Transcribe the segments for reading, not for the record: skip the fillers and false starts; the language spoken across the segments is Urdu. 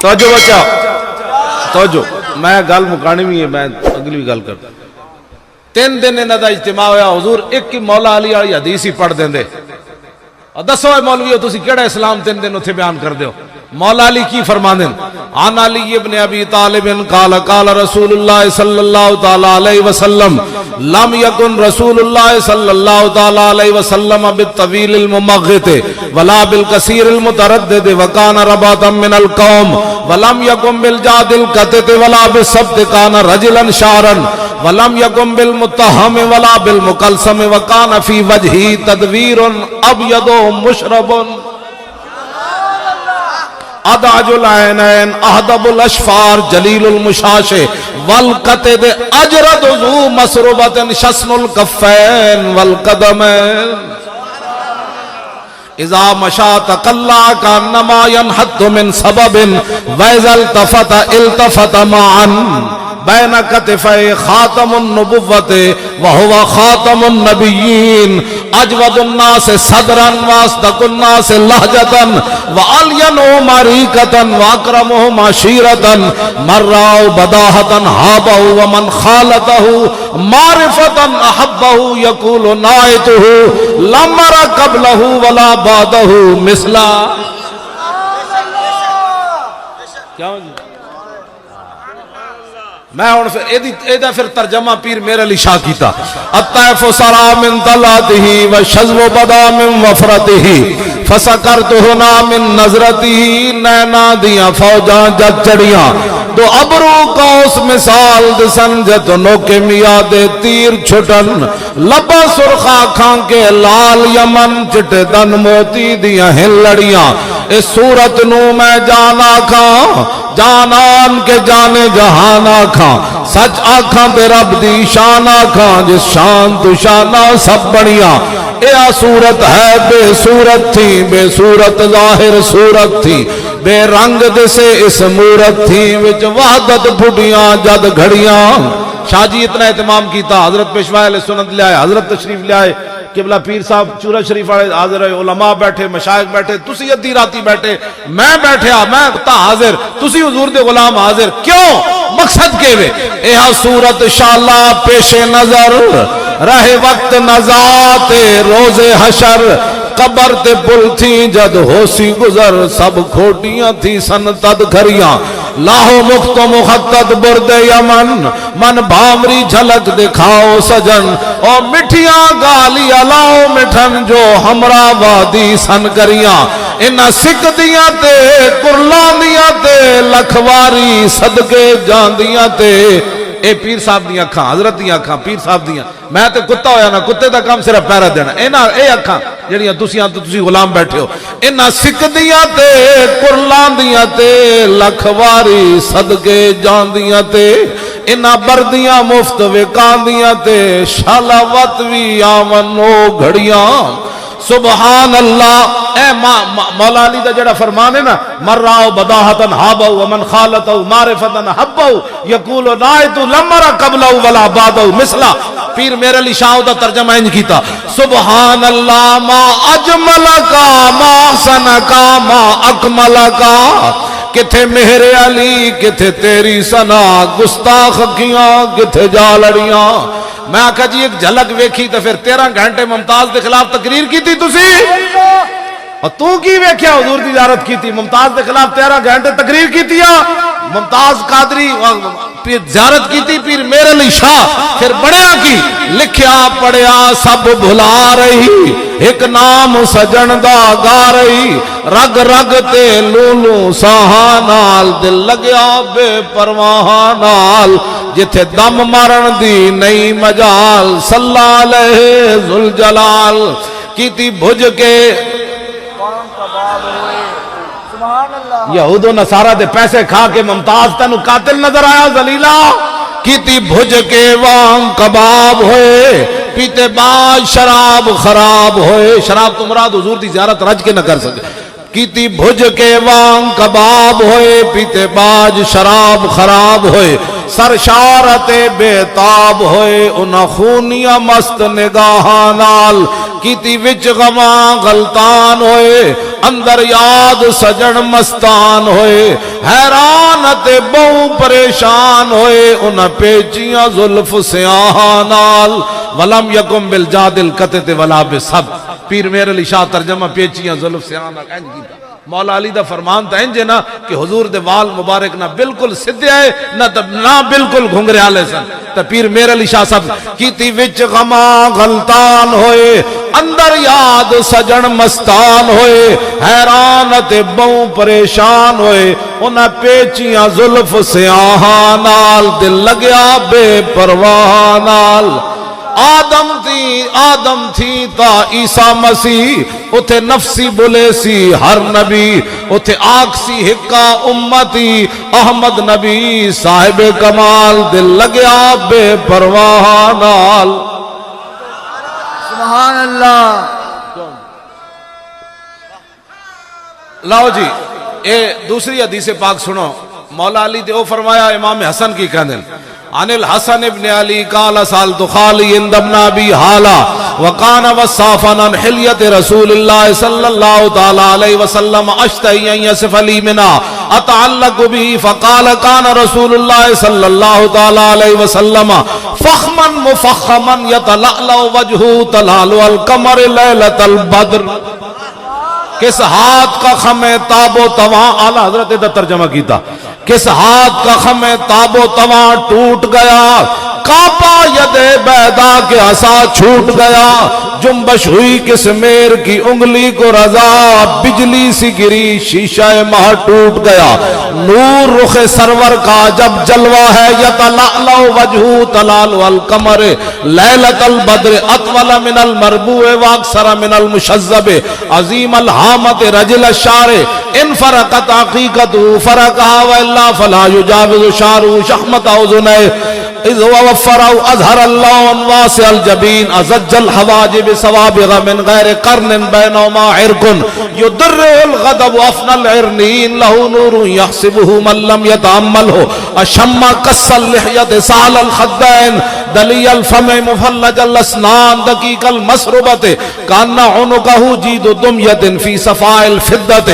توجہ بچا توجہ، میں گل مکانی بھی ہے، میں اگلی بھی گل کرتا۔ 3 دن انہاں دا اجتماع ہویا، حضور ایک ہی مولا علی والی حدیث ہی پڑھ دیندے۔ اور دسو اے مولویو تسی کیڑا اسلام 3 دن اتھے بیان کر دیو؟ مولا علی کی فرماندے عن علی ابن ابی طالب قال قال رسول اللہ صلی اللہ تعالی علیہ وسلم لم یکن رسول اللہ صلی اللہ تعالی علیہ وسلم بالطویل الممغط ولا بالکثیر المتردد وکان رباتا من القوم ولم یکن بالجاد القطط ولا بالسبت کان رجلا شعرا ولم یکن بالمتهم ولا بالمقلسم وکان فی وجہی تدویر ابید مشرب ادعج العینین اہدب الاشفار جلیل المشاش والقطد اجرد ذو مسربت شسن الکفین والقدمین اذا مشا تقلا کانما ینحط من سبب وإذا التفت التفت معا بین کتفی خاتم النبوت وہو خاتم النبیین اجود الناس صدرا واصدق الناس لہجتا وعلینہم عریقتا واکرمہم عشیرتا مرعو بداہتا حابہ ومن خالتہ معرفتا احبہ یقول نائتہ لمر قبلہ ولا بعدہ مثلا۔ کیا ہو جی؟ میں ہوں ایدہ پھر ترجمہ پیر میرے علی شاہ کیتا الطیف سرا من طلعته والشذب بدا من وفرته فسکرت ہنا من نظرته نینا دیاں فوجاں جد چڑیاں تو ابرو قوس مثال دسن جت نوکے میاد تیر چھٹن لبا سرخا کھان کے لال یمن چٹے دن موتی دیاں ہن لڑیاں اس صورت نو میں جانا کھاں جانان کے جانے جہان آکھاں سچ آکھاں تے رب دی شان آکھاں جس شان تو شانہ سب بڑیاں اے صورت ہے بے صورت تھی بے صورت ظاہر صورت تھی بے رنگ دسے اس مورت تھی وچ وحدت بھڑیاں جد گھڑیاں۔ شاہ جی اتنا اہتمام کیتا، حضرت پیشوا اہل سنت لے آئے، حضرت تشریف لے آئے، قبلہ پیر صاحب چورہ شریف والے حاضر ہے، علماء بیٹھے، مشائخ بیٹھے، تسی ادھی راتی بیٹھے، میں بیٹھیا، میں تا حاضر، تسی حضور دے غلام حاضر، کیوں؟ مقصد کے وے ایہا صورت شاءاللہ پیش نظر رہے وقت نزات روز حشر قبر تے پل تھی جد ہوسی گزر سب کھوٹیاں تھی سنتد گھریاں لاہو مخت و مخطط برد یمن من بھامری جھلک دکھاؤ سجن اور مٹھیاں گالی الاؤ مٹھن جو ہمرا وادی سن کریاں انہا سکھ دیاں تے کرلان دیاں تے لکھواری صدقے جان دیاں تے اے پیر صاحب دیاں کھاں حضرت دیاں کھاں پیر صاحب دیاں میں تے کتا ہویا نا کتے دا کام صرف پیرا دینا اے اکھاں جڑیاں تسی غلام بیٹھے ہو انہا سکھ دیاں تے کرلان دیاں تے لکھواری صدقے جان دیاں تے انہا بردیاں مفت وکان دیاں تے شالاوت وی آمنو گھڑیاں سبحان اللہ۔ اے مولا علی دا جڑا فرمان ہے نا مرعو بداہتا حابہ ومن خالتہ معرفتا حبہ یقول نائت لمر قبلہ ولا بعدہ مثلا۔ پیر میرے علی شاہ دا ترجمہ انج کیتا سبحان اللہ ما اجملکا ما احسنکا ما اکملکا کتھے مہر علی کتھے تیری سنا گستاخ کیاں کتھے جالڑیاں۔ میں آکھا جی ایک جھلک ویکھی تو پھر 13 گھنٹے ممتاز دے خلاف تقریر کی تھی تسی اور تو کی ویکھیا حضور دی زیارت کی تھی ممتاز دے خلاف 13 گھنٹے تقریر کی تھی ممتاز قادری زیارت کی تھی پیر میرے علی شاہ پھر بڑیا کی لکھیا پڑیا سب بھلا رہی ایک نام سجن دا گا رہی رگ رگ تے لولو ساہانال دل لگیا بے پرواہانال جتھے دم مارن دی نئی مجال صلی علیہ ذوالجلال کیتی بھج کے یہود و نصارہ دے پیسے کھا کے ممتاز تنو قاتل نظر آیا ذلیلہ کیتی بھج کے وام کباب ہوئے پیتے بعد شراب خراب ہوئے شراب تو مراد حضور دی زیارت رج کے نہ کر سکے کیتی بھج کے وام کباب ہوئے پیتے بعد شراب خراب ہوئے سرشارت بے تاب ہوئے انہا خونیاں مست نگاہانال کیتی وچ غماں غلطان ہوئے اندر یاد سجن مستان ہوئے حیران تے بہو پریشان ہوئے ان پیچیاں زلف سیاہاں نال ولم یکم بالجاد القطت ولا بسب پیر میر علی شاہ ترجمہ پیچیاں زلف سیاہاں نال انج کیتا مولا علی دا فرمان تھا انجے نا کہ حضور دے وال مبارک نہ بالکل سدھے آئے نہ بالکل گھنگرے آلے سن تا پیر میر علی شاہ صاحب کیتی وچ غما غلطان ہوئے اندر یاد سجن مستان ہوئے حیران تے بہو پریشان ہوئے انہاں پیچیاں زلف سیاہاں نال دل لگیا بے پرواہ نال آدم تھی تا عیسیٰ مسیح اتھے نفسی بلے سی ہر نبی اتھے آگ سی ہکا امتی احمد نبی صاحب کمال دل لگیا بے پرواہ نال سبحان اللہ. لاؤ جی اے دوسری حدیث پاک سنو مولا علی تے او فرمایا امام حسن کی کہہ دیں عن الحسن ابن علی قال سالت خالی اند ابن ابی حالا وقان وصافنا حلیت رسول اللہ صلی اللہ تعالی علیہ وسلم اشتہی ان یصف لی منا اتعلق بھی فقال کان رسول اللہ صلی اللہ تعالی علیہ وسلم فخما مفخما یتلألأ وجہو تلال القمر لیلت البدر کس ہاتھ کا خم تاب و تواں اعلیٰ حضرت دا ترجمہ کیتا کس ہاتھ کا خم تاب و تواں ٹوٹ گیا کاپا ید بیدا کے عصا چھوٹ گیا جنبش ہوئی کس میر کی انگلی کو رضا بجلی سی گری شیشہ ماہ ٹوٹ گیا نور رخ سرور کا جب جلوہ ہے یتلألأ وجہو تلال والقمر لیلت البدر اطول من المربوع واکثر من المشذب عظیم الحامت رجل الشار ان فرقت حقیقت فرقها والا فلا يجاوز شارو شحمت اذنہ اذ وفروا اظہر اللون واسع الجبین ازج الحواجب سوابغ من غیر قرن بینہما عرق یدرع الغضب افن العرنین له نور یحسبه من لم يتعمله اشم قص اللحیت سال الخدین دلی الفم مفلج الاسنان دقیق المسربت کان عنقه جید دمیت فی صفاء الفدت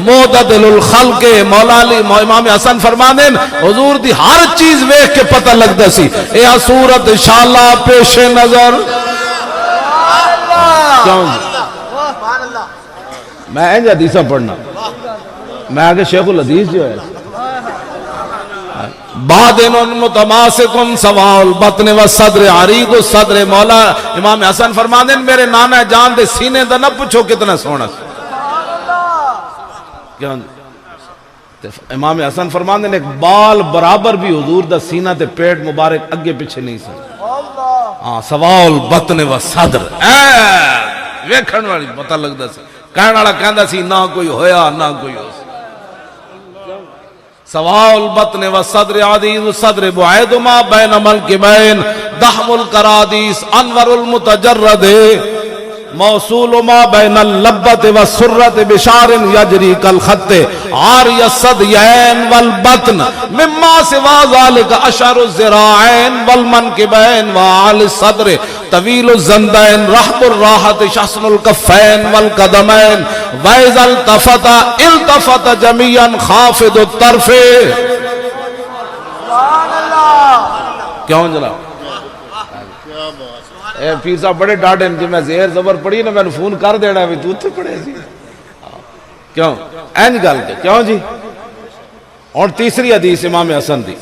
معتدل الخلق مولا علی امام حسن فرمانے حضور دی ہر چیز ویکھ کے پتہ لگدا سی اے صورت انشاءاللہ پیش نظر کیوں میں انج حدیثہ پڑھنا میں آگے شیخ الحدیث جو ہے بادن متماسکن سواء البطن والصدر عریض الصدر مولا امام حسن فرمانے میرے نانا جان دے سینے دا نہ پوچھو کتنا سونا کیوں امام حسن فرمانے نے ایک بال برابر بھی حضور دا سینہ تے پیٹ مبارک اگے پیچھے نہیں سن سواء البطن والصدر ویکھن والی پتہ لگدا سی کہن والا کہندا سی نہ کوئی ہویا نہ کوئی ہو سواء البطن والصدر عدیز الصدر بعید ما بین ملکبین دحم القرادیس انور المتجرد موصول ما بین اللبت والسرت بشار یجری کالخط عاری الصدیین والبطن مما سوا ذالک اشعر الزراعین والمنکبین وعال الصدر طویل الزندین رحب الراحت شحسن الکفین والقدمین ویز التفت جمیعا خافض الطرف کیوں جناب اے پیر صاحب بڑے ڈاڈے جی میں زہر زبر پڑھی نا میں نے فون کر دینا بھی تو اتنے پڑھے سی کیوں اینج گل کے کیوں جی اور تیسری حدیث امام حسن دی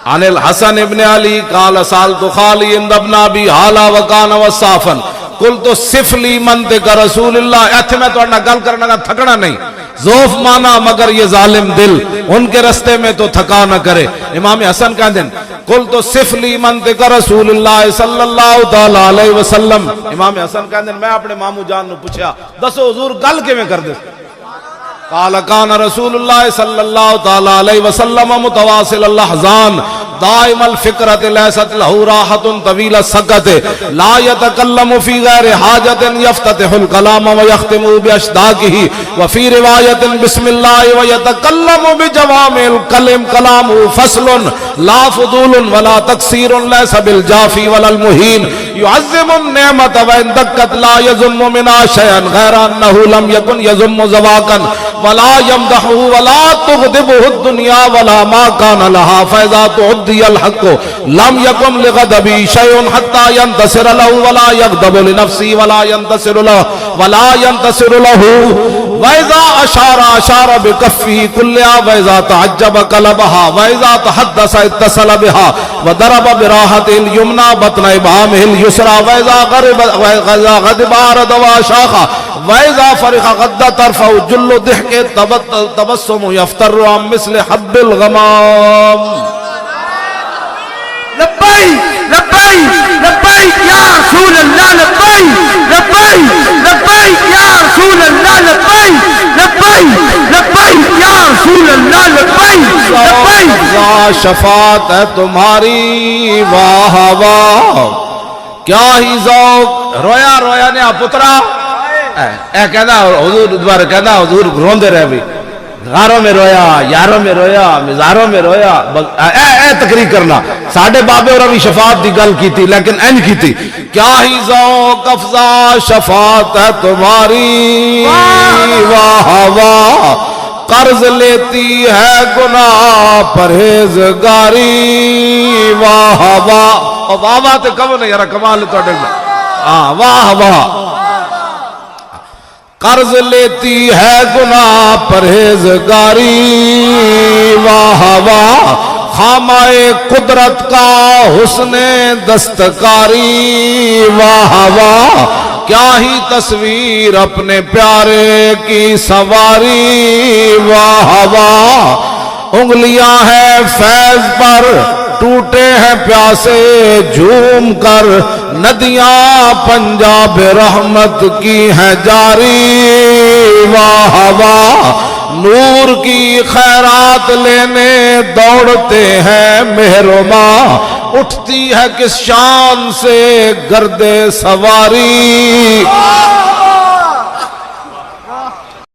عن الحسن ابن علی قال سالت خالی اند ابن ابی حالا وکان وصافن قلت صف لی منطق رسول اللہ ایتھے میں تو اٹھنا گل کرنا تھکنا نہیں ذوف مانا مگر یہ ظالم دل ان کے رستے میں تو تھکا نہ کرے امام حسن کہہ دیں قلت صف لی منطق رسول اللہ صلی اللہ تعالی علیہ وسلم امام حسن کہہ دیں میں اپنے مامو جان نے پوچھا دسو حضور گل کے میں کر دے قال کان رسول اللہ صلی اللہ تعالی علیہ وسلم متواصل الاحزان دائم الفکرت لیست لہو راحت طویل السکت لا یتکلم فی غیر حاجت یفتتح الکلام ویختم باشداقہ وفی روایت بسم اللہ ویتکلم بجوامع الکلم کلام فصل لا فضول ولا تقصیر لیس بالجافی ولا المہین يعظم النعمت وان دکت لا يذم منا شیئا غیر انہ لم یکن یذم زواکا ولا یمدحہ ولا تغضبہ الدنیا ولا ما کان لہا فیضا تعدی الحق لم یکن لغضبی شیئا حتی ینتصر لہ ولا یغضب لنفسی ولا ینتصر لہ وَإِذَا أَشَارَ بِكَفِّهِ كُلِّهَا وَإِذَا تَعَجَّبَ قَلَبَهَا وَإِذَا تَحَدَّثَ اتصل بها وَضَرَبَ بِرَاحَتِهِ الْيُمْنَى بَطْنَ إِبْهَامِهِ الْيُسْرَى وَإِذَا غَضِبَ أَعْرَضَ وَأَشَاخَ وَإِذَا فَرِحَ غَضَّ طَرْفَهُ جُلُّ ضِحْكِ تَبَسُّمُ يَفْتَرُّ عَن مِثْلِ حَبِّ الْغَمَامِ لبیک لبیک لبیک یا رسول اللہ لبیک لبیک لبیک یا رسول اللہ لبیک لبیک لبیک یا رسول اللہ لبیک لبیک شفاعت ہے تمہاری واہ واہ کیا ہی ذوق رویا رویا نے پترا اے کہنا حضور دوبارہ کہنا حضور روندے رہے بھی غاروں میں رویا یاروں میں رویا مزاروں میں رویا اے تقریر کرنا ساڑھے بابے اور ابھی شفاعت دی گل کی تھی لیکن این کی تھی کیا ہی ذوق افزا شفاعت ہے تمہاری واہ واہ قرض لیتی ہے گناہ پرہیزگاری واہ واہ واہ واہ تے کم نہیں یارا کمال تو اڈے واہ واہ قرض لیتی ہے گناہ پرہیزگاری واہ واہ خامائے قدرت کا حسن دستکاری واہ واہ کیا ہی تصویر اپنے پیارے کی سواری واہ واہ انگلیاں ہیں فیض پر ٹوٹے ہیں پیاسے جھوم کر ندیاں پنجاب رحمت کی ہیں جاری واہ واہ نور کی خیرات لینے دوڑتے ہیں مہرماں اٹھتی ہے کس شان سے گرد سواری